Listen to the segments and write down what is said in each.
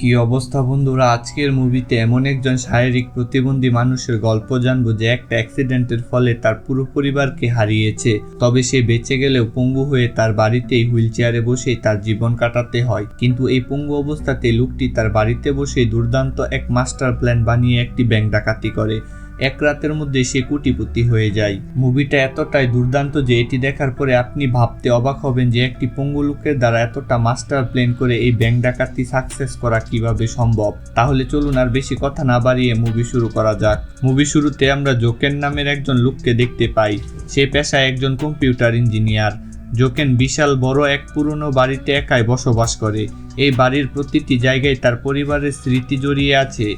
কি অবস্থা বন্ধুরা, আজকের মুভিতে এমন একজন শারীরিক প্রতিবন্ধী মানুষের গল্প জানবো যে একটা অ্যাক্সিডেন্টের ফলে তার পুরো পরিবারকে হারিয়েছে। তবে সে বেঁচে গেলেও পঙ্গু হয়ে তার বাড়িতেই হুইল চেয়ারে বসেই তার জীবন কাটাতে হয়। কিন্তু এই পঙ্গু অবস্থাতে লোকটি তার বাড়িতে বসেই দুর্দান্ত এক মাস্টার প্ল্যান বানিয়ে একটি ব্যাংক ডাকাতি করে। এক রাতের মধ্যে সে কোটিপতি হয়ে যায়। মুভিটা এতটাই দুর্দান্ত যে এটি দেখার পরে আপনি ভাবতে অবাক হবেন যে একটি পঙ্গু লোকের দ্বারা এতটা মাস্টার প্ল্যান করে এই ব্যাংক ডাকাতি সাকসেস করা কিভাবে সম্ভব। তাহলে চলুন আর বেশি কথা না বাড়িয়ে মুভি শুরু করা যাক। মুভি শুরুতে আমরা জোকেন নামের একজন লোককে দেখতে পাই। সে পেশায় একজন কম্পিউটার ইঞ্জিনিয়ার। জোকেন বিশাল বড় এক পুরনো বাড়িতে একাই বসবাস করে। এই বাড়ির প্রতিটি জায়গায় তার পরিবারের স্মৃতি জড়িয়ে আছে।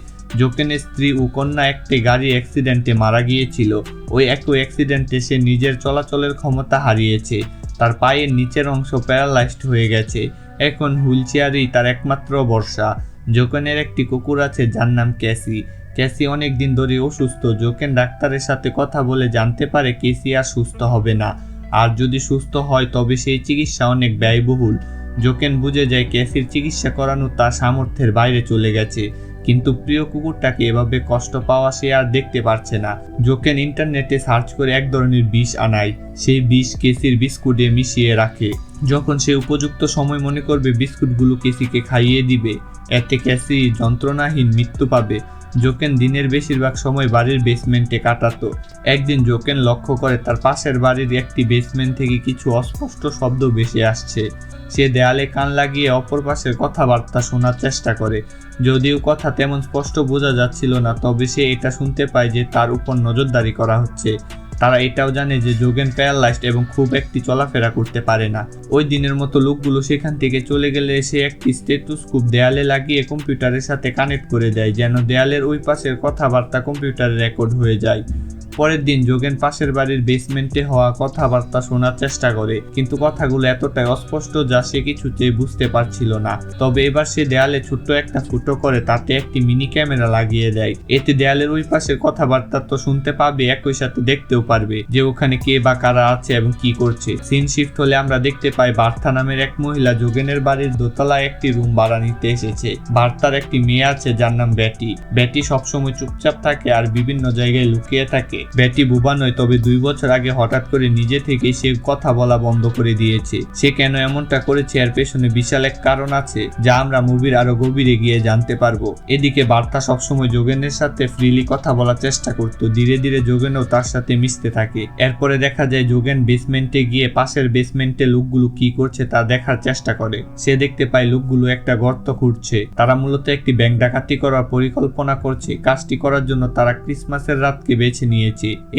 জোকেনের স্ত্রী ও কন্যা একটি গাড়ি অ্যাক্সিডেন্টে মারা গিয়েছিল। ওই একই অ্যাক্সিডেন্টে সে নিজের চলাচলের ক্ষমতা হারিয়েছে। তার পায়ের নিচের অংশ প্যারালাইজড হয়ে গেছে। এখন হুইল চেয়ারেই তার একমাত্র ভরসা। জোকেনের একটি কুকুর আছে যার নাম ক্যাসি। ক্যাসি অনেক দিন ধরে অসুস্থ। জোকেন ডাক্তারের সাথে কথা বলে জানতে পারে ক্যাসি আর সুস্থ হবে না, আর যদি সুস্থ হয় তবে সেই চিকিৎসা অনেক ব্যয়বহুল। জোকেন বুঝে যায় ক্যাসির চিকিৎসা করানো তার সামর্থ্যের বাইরে চলে গেছে, কিন্তু প্রিয় কুকুরটাকে এভাবে কষ্ট পাওয়া সে আর দেখতে পারছে না। জোকেন ইন্টারনেটে সার্চ করে এক ধরনের বিষ আনায়। সেই বিষ কেসির বিস্কুটে মিশিয়ে রাখে। যখন সে উপযুক্ত সময় মনে করবে বিস্কুটগুলো কেসিকে খাইয়ে দিবে, এতে ক্যাসি যন্ত্রণাহীন মৃত্যু পাবে। জোকেন দিনের বেশিরভাগ সময় বাড়ির বেসমেন্টে কাটাতো। একদিন জোকেন লক্ষ্য করে তার পাশের বাড়ির একটি বেসমেন্ট থেকে কিছু অস্পষ্ট শব্দ ভেসে আসছে। সে দেয়ালে কান লাগিয়ে অপর পাশের কথাবার্তা শোনার চেষ্টা করে। যদিও কথা তেমন স্পষ্ট বোঝা যাচ্ছিল না, তবে সে এটা শুনতে পায় যে তার উপর নজরদারি করা হচ্ছে। তারা এটাও জানে যে জোকেন প্যারালাইজড এবং খুব একটি চলাফেরা করতে পারে না। ওই দিনের মতো লোকগুলো সেখান থেকে চলে গেলে সে একটি স্টেথোস্কোপ দেয়ালে লাগিয়ে কম্পিউটারের সাথে কানেক্ট করে দেয়, যেন দেয়ালের ওই পাশের কথাবার্তা কম্পিউটারে রেকর্ড হয়ে যায়। পরের দিন জোকেন পাশের বাড়ির বেসমেন্টে হওয়া কথাবার্তা শোনার চেষ্টা করে, কিন্তু কথাগুলো এতটাই অস্পষ্ট যা সে কিছুতেই বুঝতে পারছিল না। তবে এবার সে দেয়ালে ছোট্ট একটা ফুটো করে তাতে একটি মিনি ক্যামেরা লাগিয়ে দেয়। এতে দেয়ালের ওই পাশের কথাবার্তা তো শুনতে পাবে, একই সাথে দেখতেও পারবে যে ওখানে কে বা কারা আছে এবং কি করছে। সিন শিফট হলে আমরা দেখতে পাই বার্থা নামের এক মহিলা জোকেনের বাড়ির দোতলায় একটি রুম ভাড়া নিতে এসেছে। বার্থার একটি মেয়ে আছে যার নাম ব্যাটি। ব্যাটি সবসময় চুপচাপ থাকে আর বিভিন্ন জায়গায় লুকিয়ে থাকে। ব্যাটি বোবা নয়, তবে 2 বছর আগে হঠাৎ করে নিজে থেকেই সে কথা বলা বন্ধ করে দিয়েছে। সে কেন এমনটা করেছে এর পেছনে বিশাল এক কারণ আছে, যা আমরা মুভির আরো গভীরে গিয়ে জানতে পারবো। এদিকে বার্তা সবসময় জোকেনের সাথে ফ্রিলি কথা বলার চেষ্টা করতো। ধীরে ধীরে জোকেনও তার সাথে মিশতে থাকে। এরপরে দেখা যায় জোকেন বেসমেন্টে গিয়ে পাশের বেসমেন্টে লোকগুলো কি করছে তা দেখার চেষ্টা করে। সে দেখতে পায় লোকগুলো একটা গর্ত খুঁড়ছে। তারা মূলত একটি ব্যাংক ডাকাতি করার পরিকল্পনা করছে। কাজটি করার জন্য তারা ক্রিসমাসের রাতকে বেছে নিয়েছে।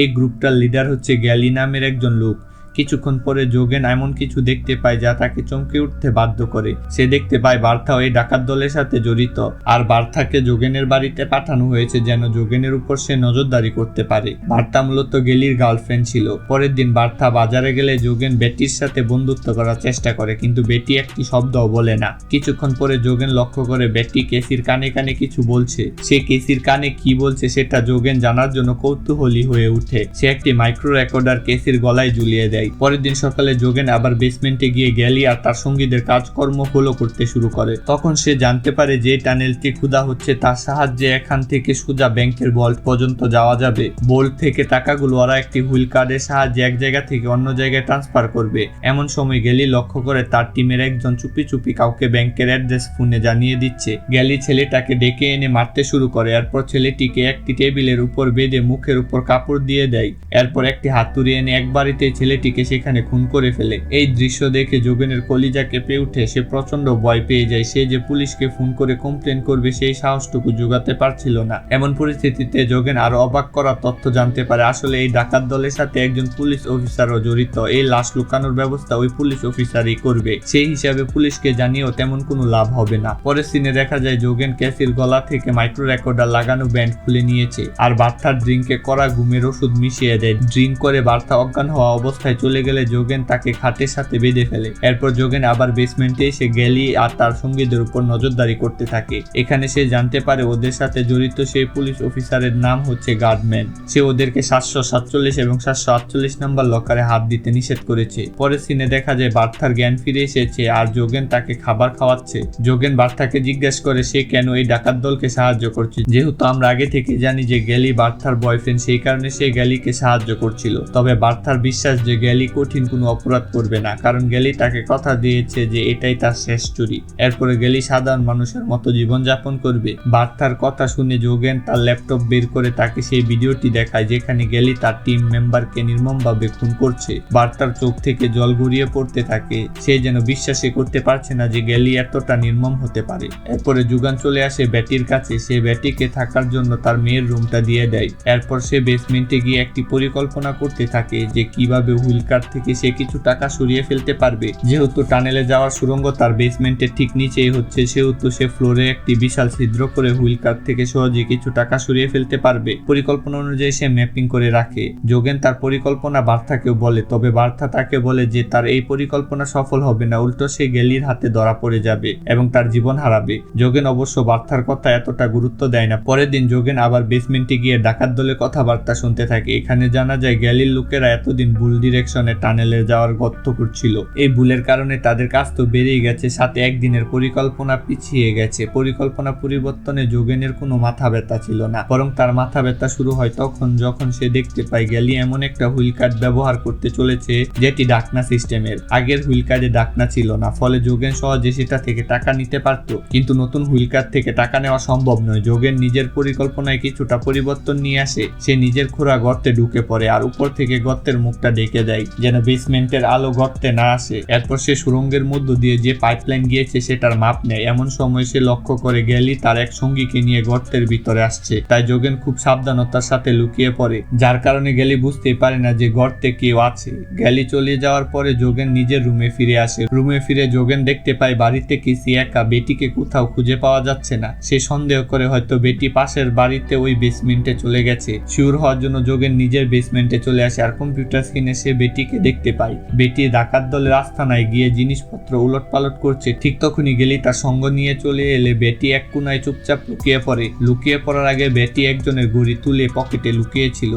এই গ্রুপটার লিডার হচ্ছে গ্যালি নামের একজন লোক। কিছুক্ষণ পরে জোকেন এমন কিছু দেখতে পায় যা তাকে চমকে উঠতে বাধ্য করে। সে দেখতে পায় বার্থা ওই ডাকাত দলের সাথে জড়িত, আর বার্থাকে জোকেনের বাড়িতে পাঠানো হয়েছে যেন জোকেনের উপর সে নজরদারি করতে পারে। বার্থা মূলত গেলির গার্লফ্রেন্ড ছিল। পরের দিন বার্থা বাজারে গেলে জোকেন বেটির সাথে বন্ধুত্ব করার চেষ্টা করে, কিন্তু বেটি একটি শব্দও বলে না। কিছুক্ষণ পরে জোকেন লক্ষ্য করে বেটি কেসির কানে কানে কিছু বলছে। সে কেসির কানে কি বলছে সেটা জোকেন জানার জন্য কৌতূহলী হয়ে উঠে। সে একটি মাইক্রো রেকর্ডার কেসির গলায় ঝুলিয়ে দেয়। পরের দিন সকালে জোকেন আবার বেসমেন্টে গিয়ে গ্যালি আর তার সঙ্গীদের কাজকর্ম ফলো করতে শুরু করে। তখন সে জানতে পারে যে টানেলটি খোদা হচ্ছে, তার সাহায্যে এখান থেকে সোজা ব্যাংকের ভল্ট পর্যন্ত যাওয়া যাবে। ভল্ট থেকে টাকাগুলো ওরা একটি হুইল কার্ডের সাহায্যে এক জায়গা থেকে অন্য জায়গায় ট্রান্সফার করবে। এমন সময় গ্যালি লক্ষ্য করে তার টিমের একজন চুপি চুপি কাউকে ব্যাংকের অ্যাড্রেস ফোনে জানিয়ে দিচ্ছে। গ্যালি ছেলেটাকে ডেকে এনে মারতে শুরু করে। এরপর ছেলেটিকে একটি টেবিলের উপর বেঁধে মুখের উপর কাপড় দিয়ে দেয়। এরপর একটি হাতুড়ি এনে একবারিতে ছেলেটিকে সেখানে খুন করে ফেলে। এই দৃশ্য দেখে জোকেনের কলিজা কেঁপে উঠে। সে প্রচন্ড ভয় পেয়ে যায়। সে যে পুলিশকে ফোন করে কমপ্লেন করবে সেই সাহসটুকু জোগাতে পারছিল না। এমন পরিস্থিতিতে জোকেন আরো অবাক করা তথ্য জানতে পারে, আসলে এই ডাকাত দলের সাথে একজন পুলিশ অফিসারও জড়িত। এই লাশ লুকানোর ব্যবস্থা ওই পুলিশ অফিসারই করবে। সেই হিসাবে পুলিশকে জানিয়েও তেমন কোনো লাভ হবে না। পরের সিনে দেখা যায় জোকেন ক্যাসির গলা থেকে মাইক্রো রেকর্ডার লাগানো ব্যান্ড খুলে নিয়েছে আর বার্থার ড্রিঙ্কে করা ঘুমের ওষুধ মিশিয়ে দেয়। ড্রিঙ্ক করে বার্থা অজ্ঞান হওয়া অবস্থায় চলে গেলে যোগেন তাকে খাটের সাথে বেঁধে ফেলে। এরপর যোগেন আবার বেসমেন্টে এসে গ্যালি আর তার সঙ্গীদের উপর নজরদারি করতে থাকে। এখানে সে জানতে পারে ওদের সাথে জড়িত সেই পুলিশ অফিসারের নাম হচ্ছে গার্ডম্যান। সে ওদেরকে 747 এবং 748 নাম্বার লকারে হাত দিতে নিষেধ করেছে। পরে সিনে দেখা যায় বার্থার জ্ঞান ফিরে এসেছে আর যোগেন তাকে খাবার খাওয়াচ্ছে। যোগেন বার্থাকে জিজ্ঞেস করে সে কেন এই ডাকাত দলকে সাহায্য করছে। যেহেতু আমরা আগে থেকে জানি যে গ্যালি বার্থার বয়ফ্রেন্ড, সেই কারণে সে গ্যালিকে সাহায্য করছিল। তবে বার্থার বিশ্বাস যে গ্যালি কঠিন কোনো অপরাধ করবে না, কারণ গ্যালি তাকে কথা দিয়েছে যে এটাই তার শেষ চুরি। এরপরে গ্যালি সাধারণ মানুষের মতো জীবনযাপন করবে। বার্থার কথা শুনে যোগেন তার ল্যাপটপ বের করে তাকে সেই ভিডিওটি দেখায় যেখানে গ্যালি তার টিম মেম্বারকে নির্মমভাবে খুন করছে। বার্থার চোখ থেকে জল গড়িয়ে পড়তে থাকে। সে যেন বিশ্বাসই করতে পারছে না যে গ্যালি এতটা নির্মম হতে পারে। এরপরে যোগান চলে আসে ব্যাটির কাছে। সে ব্যাটিকে থাকার জন্য তার মেয়ের রুমটা দিয়ে দেয়। এরপর সে বেসমেন্টে গিয়ে একটি পরিকল্পনা করতে থাকে যে কিভাবে হুইলকার থেকে সে কিছু টাকা সরিয়ে ফেলতে পারবে। যেহেতু টানেলে যাওয়ার সুড়ঙ্গ তার বেসমেন্টের ঠিক নিচেই হচ্ছে, সেহেতু সে ফ্লোরে একটি বিশাল ছিদ্র করে হুইলকার থেকে সহজে কিছু টাকা সরিয়ে ফেলতে পারবে। পরিকল্পনা অনুযায়ী সে ম্যাপিং করে রাখে। যোগেন তার পরিকল্পনা বার্থাকেও বলে, তবে বার্থা তাকে বলে যে তার এই পরিকল্পনা সফল হবে না, উল্টো সে গ্যালির হাতে ধরা পড়ে যাবে এবং তার জীবন হারাবে। যোগেন অবশ্য বার্থার কথা এতটা গুরুত্ব দেয় না। পরের দিন যোগেন আবার বেসমেন্টে গিয়ে ডাকাত দলের কথাবার্তা শুনতে থাকে। এখানে জানা যায় গ্যালির লোকেরা এতদিন ভুল ডিরেকশনে টানেলে যাওয়ার গর্ত করছিল। এই ভুলের কারণে তাদের কাজ তো বেড়েই গেছে, সাথে একদিনের পরিকল্পনা পিছিয়ে গেছে। পরিকল্পনা পরিবর্তনে যোগেনের কোনো মাথা ব্যথা ছিল না, বরং তার মাথা ব্যথা শুরু হয় তখন যখন সে দেখতে পায় গ্যালি এমন একটা হুইল কার্ড ব্যবহার করতে চলেছে যেটি ডাকনা সিস্টেমের। আগের হুইল কার্ডে ডাকনা ছিল না, ফলে যোগেন সহজে সেটা থেকে টাকা নিতে পারত। কিন্তু নতুন হুইল কার্ড থেকে টাকা নেওয়া সম্ভব নয়। যোগেন নিজের পরিকল্পনায় কিছুটা পরিবর্তন নিয়ে আসে। সে নিজের খোঁড়া গর্তে ঢুকে পড়ে আর উপর থেকে গর্তের মুখটা ঢেকে দেয় যেন বেসমেন্টের আলো গর্তে না আসে। এরপর সে সুড়ঙ্গের মধ্য দিয়ে যে পাইপলাইন গিয়েছে সেটার মাপ নেয়। এমন সময় সে লক্ষ্য করে গ্যালি তার এক সঙ্গীকে নিয়ে গর্তের ভিতরে আসছে। তাই যোগেন খুব সাবধানতার সাথে লুকিয়ে পড়ে, যার কারণে গ্যালি বুঝতেই পারে না যে গর্তে কেউ আছে। গ্যালি চলে যাওয়ার পরে যোগেন নিজের রুমে ফিরে আসে। রুমে ফিরে যোগেন দেখতে পায় বাড়িতে কিসি একা, বেটিকে কোথাও খুঁজে পাওয়া যাচ্ছে না। সে সন্দেহ করে হয়তো বেটি পাশের বাড়িতে ওই বেসমেন্টে চলে গেছে। শিওর হওয়ার জন্য যোগেন নিজের বেসমেন্টে চলে আসে আর কম্পিউটার স্ক্রিনে সে বেটিকে দেখতে পায়। বেটি ডাকাত দলের আস্তানায় গিয়ে জিনিসপত্র উলট পালট করছে। ঠিক তখনই গ্যালি তার সঙ্গ নিয়ে চলে এলে বেটি এক কোনায় চুপচাপ লুকিয়ে পড়ে। লুকিয়ে পড়ার আগে বেটি একজনের ঘড়ি তুলে পকেটে লুকিয়েছিল।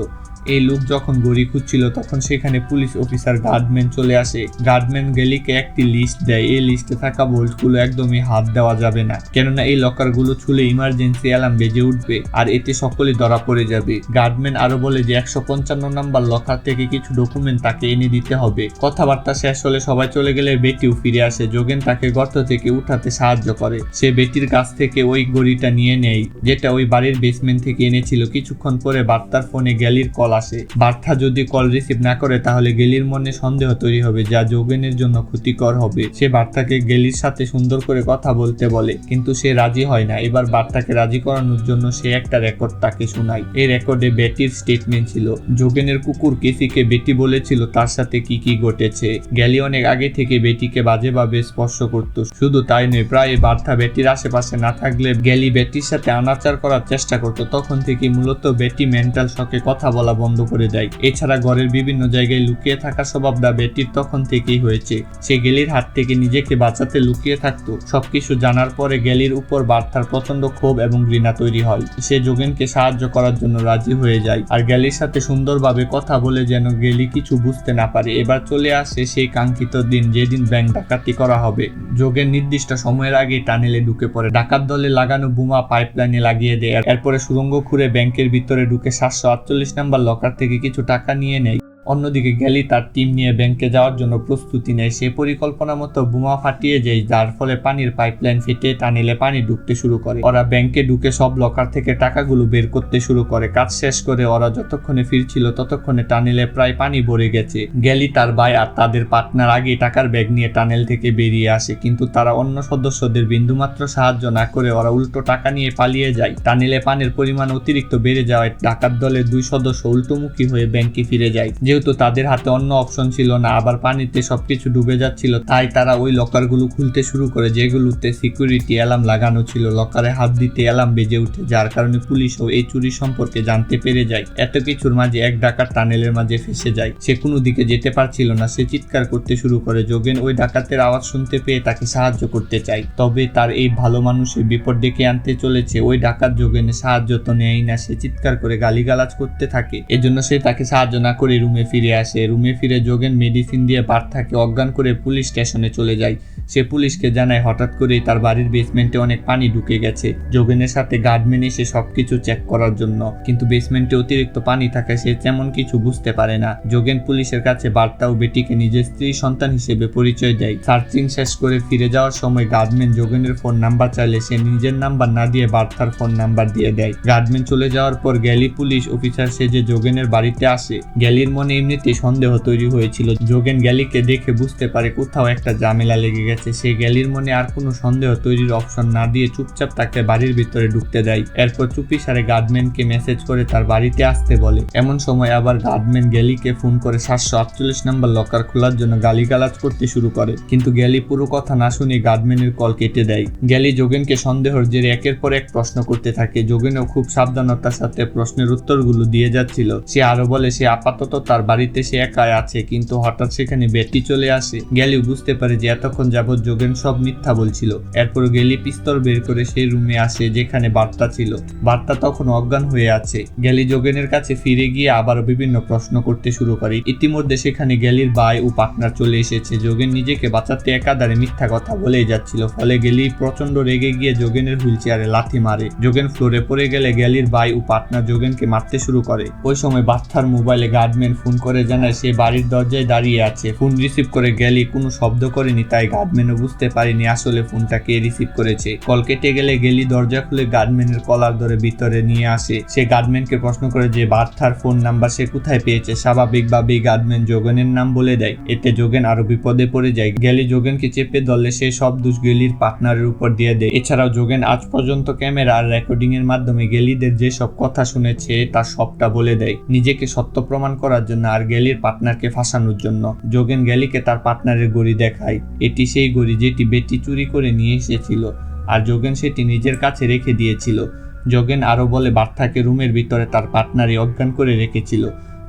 এই লোক যখন গড়ি খুঁজছিল তখন সেখানে পুলিশ অফিসার গার্ডম্যান চলে আসে। গার্ডম্যান গ্যালিকে একটি লিস্ট দেয়। এই লিস্টে থাকা বোল্টগুলো একদমই হাত দেওয়া যাবে না, কেননা এই লকারগুলো ছুলে ইমার্জেন্সি অ্যালার্ম বেজে উঠবে আর এতে সকলেই ধরা পড়ে যাবে। গার্ডম্যান আরো বলে যে 155 নাম্বার লকার থেকে কিছু ডকুমেন্ট তাকে এনে দিতে হবে। কথাবার্তা শেষ হলে সবাই চলে গেলে বেটিও ফিরে আসে। যোগেন তাকে গর্ত থেকে উঠাতে সাহায্য করে। সে বেটির কাছ থেকে ওই গড়িটা নিয়ে নেয় যেটা ওই বাড়ির বেসমেন্ট থেকে এনেছিল। কিছুক্ষণ পরে বার্তার ফোনে গ্যালির কল আসে। বার্থা যদি কল রিসিভ না করে তাহলে গেলির মনে সন্দেহ তৈরি হবে, যা যোগেনের জন্য ক্ষতিকর হবে। সে বার্থাকে গেলির সাথে সুন্দর করে কথা বলতে বলে, কিন্তু সে রাজি হয় না। এবার বার্থাকে রাজি করানোর জন্য সে একটা রেকর্ড তাকে শোনায়। এই রেকর্ডে বেটির স্টেটমেন্ট ছিল। যোগেনের কুকুর কেসিকে বেটি বলেছিল তার সাথে কি কি ঘটেছে। গ্যালি অনেক আগে থেকে বেটিকে বাজেভাবে স্পর্শ করত। শুধু তাই নয়, প্রায় বার্থা বেটির আশেপাশে না থাকলে গ্যালি বেটির সাথে অনাচার করার চেষ্টা করত। তখন থেকে মূলত বেটি মেন্টাল শকে কথা বলা বন্ধ করে দেয়। এছাড়া ঘরের বিভিন্ন জায়গায় লুকিয়ে থাকার স্বভাবটা বেটির তখন থেকেই হয়েছে। সে গ্যালির হাত থেকে নিজেকে বাঁচাতে লুকিয়ে থাকতো। সবকিছু জানার পরে গ্যালির উপর বার্থার প্রচন্ড ক্ষোভ এবং ঘৃণা তৈরি হয়। সে যোগেনকে সাহায্য করার জন্য রাজি হয়ে যায় আর গ্যালির সাথে সুন্দরভাবে কথা বলে যেন গ্যালি কিছু বুঝতে না পারে। এবার চলে আসে সেই কাঙ্ক্ষিত দিন, যেদিন ব্যাংক ডাকাতি করা হবে। যোগেন নির্দিষ্ট সময়ের আগে টানেলে ঢুকে পড়ে। ডাকাত দলে লাগানো বোমা পাইপলাইনে লাগিয়ে দেয়। এরপরে সুড়ঙ্গ খুঁড়ে ব্যাংকের ভিতরে ঢুকে 748 নাম্বার লকার থেকে কিছু টাকা নিয়ে নেয়। অন্যদিকে গ্যালি তার টিম নিয়ে ব্যাংকে যাওয়ার জন্য প্রস্তুতি নেয়। সে পরিকল্পনা মতো বোমা ফাটিয়ে যায়, যার ফলে পানির পাইপলাইন ফেটে টানেলে পানি ঢুকতে শুরু করে। ওরা ব্যাংকে ঢুকে সব লকার থেকে টাকাগুলো বের করতে শুরু করে। কাজ শেষ করে ওরা যতক্ষণে ফিরছিল ততক্ষণে টানেলে প্রায় পানি ভরে গেছে। গ্যালি, তার ভাই আর তাদের পার্টনার আগে টাকার ব্যাগ নিয়ে টানেল থেকে বেরিয়ে আসে, কিন্তু তারা অন্য সদস্যদের বিন্দুমাত্র সাহায্য না করে ওরা উল্টো টাকা নিয়ে পালিয়ে যায়। টানেলে পানির পরিমাণ অতিরিক্ত বেড়ে যাওয়ায় ডাকাত দলের 2 সদস্য উল্টোমুখী হয়ে ব্যাংকে ফিরে যায়। যেহেতু তাদের হাতে অন্য অপশন ছিল না, আবার পানিতে সবকিছু ডুবে যাচ্ছিল, তাই তারা ওই লকারগুলো খুলতে শুরু করে যেগুলোতে সিকিউরিটি অ্যালার্ম লাগানো ছিল। লকারে হাত দিতে অ্যালার্ম বেজে উঠে, যার কারণে পুলিশও এই চুরি সম্পর্কে জানতে পেরে যায়। এত কিছুর মাঝে এক ডাকাত টানেলের মাঝে ফেসে যায়। সে কোনো দিকে যেতে পারছিল না। সে চিৎকার করতে শুরু করে। যোগেন ওই ডাকাতের আওয়াজ শুনতে পেয়ে তাকে সাহায্য করতে চায়, তবে তার এই ভালো মানুষের বিপদ ডেকে আনতে চলেছে। ওই ডাকাত যোগেনের সাহায্য তো নেয় না। সে চিৎকার করে গালিগালাজ করতে থাকে। এজন্য সে তাকে সাহায্য না করে রুমে ফিরে আসে। রুমে ফিরে যোগেন মেডিসিন দিয়ে পার্থাকে অজ্ঞান করে পুলিশ স্টেশনে চলে যায়। সে পুলিশকে জানায় হঠাৎ করেই তার বাড়ির বেসমেন্টে অনেক পানি ঢুকে গেছে। যোগেনের সাথে গার্ডম্যান এসে সবকিছু চেক করার জন্য, কিন্তু বেসমেন্টে অতিরিক্ত পানি থাকায় সে তেমন কিছু বুঝতে পারে না। যোগেন পুলিশের কাছে বার্তা ও বেটিকে নিজের স্ত্রী সন্তান হিসেবে পরিচয় দেয়। সার্চিং শেষ করে ফিরে যাওয়ার সময় গার্ডম্যান যোগেনের ফোন নাম্বার চাইলে সে নিজের নাম্বার না দিয়ে বার্তার ফোন নাম্বার দিয়ে দেয়। গার্ডম্যান চলে যাওয়ার পর গ্যালি পুলিশ অফিসার সেজে যোগেনের বাড়িতে আসে। গ্যালির মনে এমনিতেই সন্দেহ তৈরি হয়েছিল। যোগেন গ্যালিকে দেখে বুঝতে পারে কোথাও একটা ঝামেলা লেগে গেছে। সে গ্যালির মনে আর কোনো সন্দেহ তৈরির অপশন না দিয়ে চুপচাপ তাকে বাড়ির ভিতরে ঢুকতে দেয়। এরপর চুপিসারে গার্ডম্যানকে মেসেজ করে তার বাড়িতে আসতে বলে। এমন সময় আবার গার্ডম্যান গ্যালিকে ফোন করে 748 নাম্বার লকার খোলার জন্য গালিগালাজ করতে শুরু করে, কিন্তু গ্যালি পুরো কথা না শুনে গার্ডম্যানের কল কেটে দেয়। গ্যালি যোগেনকে সন্দেহের জেরে একের পর এক প্রশ্ন করতে থাকে। যোগেনও খুব সাবধানতার সাথে প্রশ্নের উত্তরগুলো দিয়ে যাচ্ছিল। সে আরো বলে সে আপাতত তার বাড়িতে সে একাই আছে, কিন্তু হঠাৎ সেখানে বেটি চলে আসে। গ্যালি বুঝতে পারে যে এতক্ষণ যাবৎ যোগেন সব মিথ্যা বলছিল। এরপর গ্যালি পিস্তল বের করে সেই রুমে আসে যেখানে বার্তা ছিল। বার্তা তখন অজ্ঞান হয়ে আছে। গ্যালি যোগেনের কাছে ফিরে গিয়ে আবারও বিভিন্ন প্রশ্ন করতে শুরু করে। ইতিমধ্যে সেখানে গ্যালির ভাই ও পার্টনার চলে এসেছে। যোগেন নিজেকে বাঁচাতে একাধারে মিথ্যা কথা বলেই যাচ্ছিল, ফলে গ্যালি প্রচন্ড রেগে গিয়ে যোগেনের হুইল চেয়ারে লাথি মারে। যোগেন ফ্লোরে পড়ে গেলে গ্যালির ভাই ও পার্টনার যোগেনকে মারতে শুরু করে। ওই সময় বার্তার মোবাইলে গার্ডম্যান ফোন করে জানায় সে বাড়ির দরজায় দাঁড়িয়ে আছে। ফোন রিসিভ করে গ্যালি কোনো শব্দ করেনি, তাই গার্ডম্যানও বুঝতে পারেনি আসলে ফোনটা কে রিসিভ করেছে। কল কেটে গেলে গ্যালি দরজা খুলে গার্ডম্যানের কলার ধরে ভিতরে নিয়ে আসে। সে গার্ডম্যানকে প্রশ্ন করে যে বার্তার ফোন নাম্বার সে কোথায় পেয়েছে। স্বাভাবিকভাবেই গার্ডম্যান যোগেনের নাম বলে দেয়। এতে যোগেন আরো বিপদে পড়ে যায়। গ্যালি যোগেনকে চেপে ধরলে সে সব দোষ গ্যালির পার্টনারের উপর দিয়ে দেয়। এছাড়াও যোগেন আজ পর্যন্ত ক্যামেরা আর রেকর্ডিং এর মাধ্যমে গ্যালিদের যে সব কথা শুনেছে তার সবটা বলে দেয়, নিজেকে সত্য প্রমাণ করার জন্য আর গ্যালির পার্টনারকে ফাঁসানোর জন্য। যোগেন গ্যালিকে তার পার্টনারের ঘড়ি দেখায়। এটি সেই ঘড়ি যেটি বেটি চুরি করে নিয়ে এসেছিল, আর যোগেন সেটি নিজের কাছে রেখে দিয়েছিল। যোগেন আরো বলে বার্তাকে রুমের ভিতরে তার পার্টনারই অজ্ঞান করে রেখেছিল।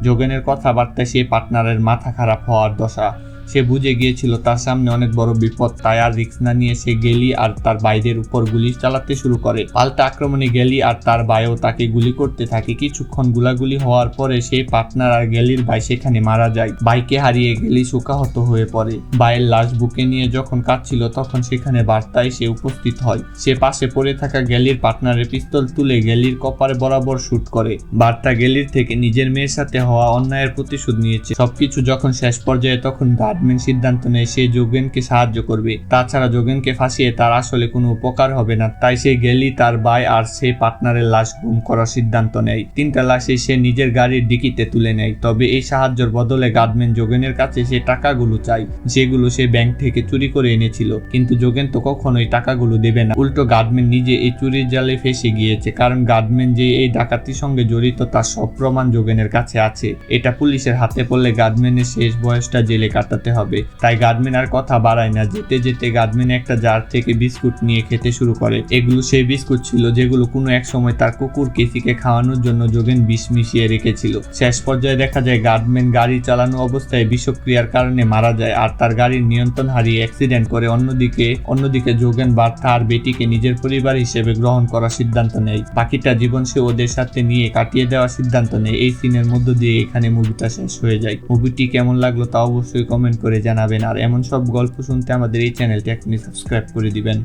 যোগেনের কথাবার্তায় সেই পার্টনারের মাথা খারাপ হওয়ার দশা। সে বুঝে গিয়েছিল তার সামনে অনেক বড় বিপদ, তাই আর রিস্ক না নিয়ে সে গ্যালি আর তার ভাইদের উপর গুলি চালাতে শুরু করে। পাল্টা আক্রমণে গ্যালি আর তার ভাইও তাকে গুলি করতে থাকে। কিছুক্ষণ গুলাগুলি হওয়ার পরে সেই পার্টনার আর গ্যালির ভাই সেখানে মারা যায়। ভাইকে হারিয়ে গ্যালি শোকাহত হয়ে পড়ে। ভাইয়ের লাশ বুকে নিয়ে যখন কাঁদছিল তখন সেখানে বার্তা এসে উপস্থিত হয়। সে পাশে পড়ে থাকা গ্যালির পার্টনারের পিস্তল তুলে গ্যালির কপারে বরাবর শুট করে। বার্তা গ্যালির থেকে নিজের মেয়ের সাথে হওয়া অন্যায়ের প্রতিশোধ নিয়েছে। সবকিছু যখন শেষ পর্যায়ে তখন গার্ডম্যান সিদ্ধান্ত নেয় সে যোগেনকে সাহায্য করবে। তাছাড়া যোগেনকে ফাঁসিয়ে তার আসলে কোনো উপকার হবে না, তাই সে গ্যালি, তার ভাই আর সেই পার্টনারের লাশ গুম করার সিদ্ধান্ত নেয়। 3টা লাশে সে নিজের গাড়ির ডিকিতে তুলে নেয়। তবে এই সাহায্যের বদলে গার্ডম্যান যোগেনের কাছে সে টাকাগুলো চায়, যেগুলো সে ব্যাংক থেকে চুরি করে এনেছিল। কিন্তু যোগেন তো কখনোই টাকাগুলো দেবে না। উল্টো গার্ডম্যান নিজে এই চুরির জালে ফেসে গিয়েছে, কারণ গার্ডম্যান যে এই ডাকাতির সঙ্গে জড়িত তার সব প্রমাণ যোগেনের কাছে আছে। এটা পুলিশের হাতে পড়লে গার্ডম্যানের শেষ বয়সটা জেলে কাটাতে হবে। তাই গার্ডম্যান আর কথা বাড়ায় না। যেতে যেতে গার্ডম্যান একটা জার থেকে বিস্কুট নিয়ে খেতে শুরু করে। এগুলো সেই বিস্কুট ছিল যেগুলো কোনো এক সময় তার কুকুর কেসিকে খাওয়ানোর জন্য যোগেন বিষ মিশিয়ে রেখেছিল। শেষ পর্যায়ে দেখা যায় গার্ডম্যান গাড়ি চালানো অবস্থায় বিষক্রিয়ার কারণে মারা যায় আর তার গাড়ির নিয়ন্ত্রণ হারিয়ে অ্যাক্সিডেন্ট করে। অন্যদিকে যোগেন বার্তা আর বেটিকে নিজের পরিবার হিসেবে গ্রহণ করার সিদ্ধান্ত নেয়। বাকিটা জীবন সে ওদের সাথে নিয়ে কাটিয়ে দেওয়ার সিদ্ধান্ত নেয়। এই সিনের মধ্য দিয়ে এখানে মুভিটা শেষ হয়ে যায়। মুভিটি কেমন লাগলো তা অবশ্যই কমেন্ট করে জানাবেন। আর এমন সব গল্প শুনতে আমাদের এই চ্যানেলটি এখনই সাবস্ক্রাইব করে দিবেন।